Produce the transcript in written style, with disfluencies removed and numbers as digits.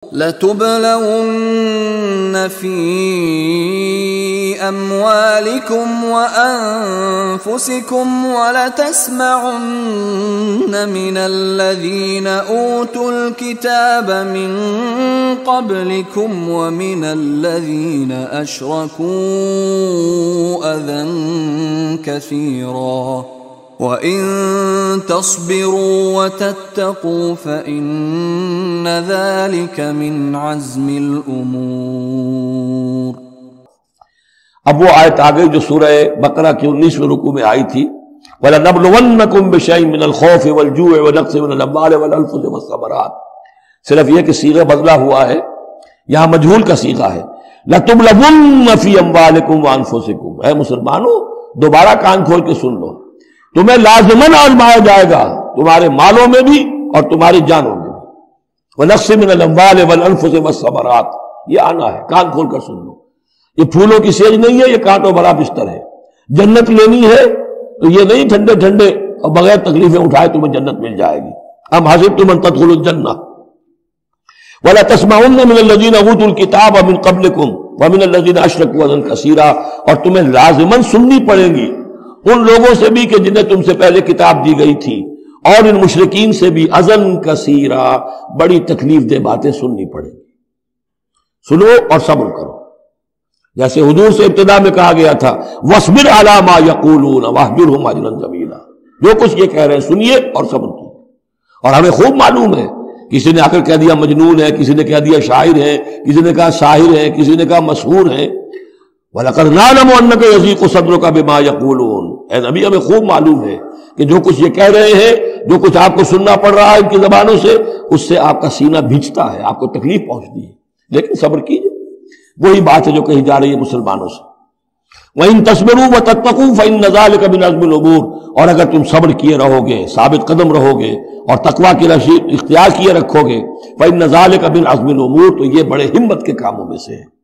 لَتُبْلَوُنَّ فِي أَمْوَالِكُمْ وَأَنفُسِكُمْ وَلَتَسْمَعُنَّ مِنَ الَّذِينَ أُوتُوا الْكِتَابَ مِنْ قَبْلِكُمْ وَمِنَ الَّذِينَ أَشْرَكُوا أَذًى كَثِيرًا وَإِن تَصْبِرُوا وَتَتَّقُوا فَإِنَّ ذَلِكَ مِنْ عَزْمِ الْأُمُورِ۔ اب وہ آیت آ گئی جو سورہ بقرہ کی 19ویں رکوع میں آئی تھی، وَلَنَبْلُوَنَّكُمْ بِشَيْءٍ مِّنَ الْخَوْفِ وَالْجُوعِ وَنَقْصٍ مِّنَ الْأَمْوَالِ وَالْأَنفُسِ وَالثَّمَرَاتِ، صرف یہ کہ صیغہ بدلا ہوا ہے، یہاں مجہول کا صیغہ ہے۔ لَتُبْلَوُنَّ فِي أَمْوَالِكُمْ وَأَنفُسِكُمْ، اے مسلمانوں دوبارہ کان کھول کے سن لو، تمہیں لازماً آزمایا جائے گا، تمہارے مالوں میں بھی اور تمہاری جانوں میں بھی۔ وَنَقْصٍ مِّنَ الْأَمْوَالِ وَالْأَنفُسِ وَالثَّمَرَاتِ، یہ آنا ہے، کان کھول کر سن لو۔ یہ پھولوں کی سیج نہیں ہے، یہ کانٹوں بھرا بستر ہے۔ جنت لینی ہے تو یہ نہیں ٹھنڈے ٹھنڈے اور بغیر تکلیفیں اٹھائے تمہیں جنت مل جائے گی۔ ام حسبتم ان تدخلوا الجنہ ولا تسمعن من الذین اوتوا الکتاب من قبلکم ومن الذین اشرکوا اذًا کثیرا، اور تمہیں لازماً سننی پڑے گی ان لوگوں سے بھی کہ جنہیں تم سے پہلے کتاب دی گئی تھی، اور ان مشرکین سے بھی اذًا کثیرا، بڑی تکلیف دہ باتیں سننی پڑیں گی۔ سنو اور صبر کرو، جیسے حضور سے ابتدا میں کہا گیا تھا وَاصْبِرْ عَلَىٰ مَا يَقُولُونَ وَاهْجُرْهُمْ هَجْرًا جَمِيلًا، جو کچھ یہ کہہ رہے ہیں سنیے اور صبر کیجیے۔ اور ہمیں خوب معلوم ہے، کسی نے آ کر کہہ دیا مجنون ہے، کسی نے کہہ دیا شاعر ہے، کسی نے کہا ساحر ہے، کسی نے کہا مسحور ہے۔ وَلَقَدْ نَعْلَمُ أَنَّكَ يَضِيقُ صَدْرُكَ بِمَا يَقُولُونَ، اے نبی ہمیں خوب معلوم ہے کہ جو کچھ یہ کہہ رہے ہیں، جو کچھ آپ کو سننا پڑ رہا ہے ان کی زبانوں سے، اس سے آپ کا سینہ بھیجتا ہے، آپ کو تکلیف پہنچتی ہے، لیکن صبر کیجیے۔ وہی بات ہے جو کہی جا رہی ہے مسلمانوں سے، وَإِن تَصْبِرُوا وَتَتَّقُوا فَإِنَّ ذَلِكَ مِنْ عَزْمِ الْأُمُورِ، اور اگر تم صبر کیے رہو گے، ثابت قدم رہو گے اور تقویٰ کی رشید اختیار کیے رکھو گے، فَإِنَّ ذَلِكَ مِنْ عَزْمِ الْأُمُورِ، تو یہ بڑے ہمت کے کاموں میں سے ہے۔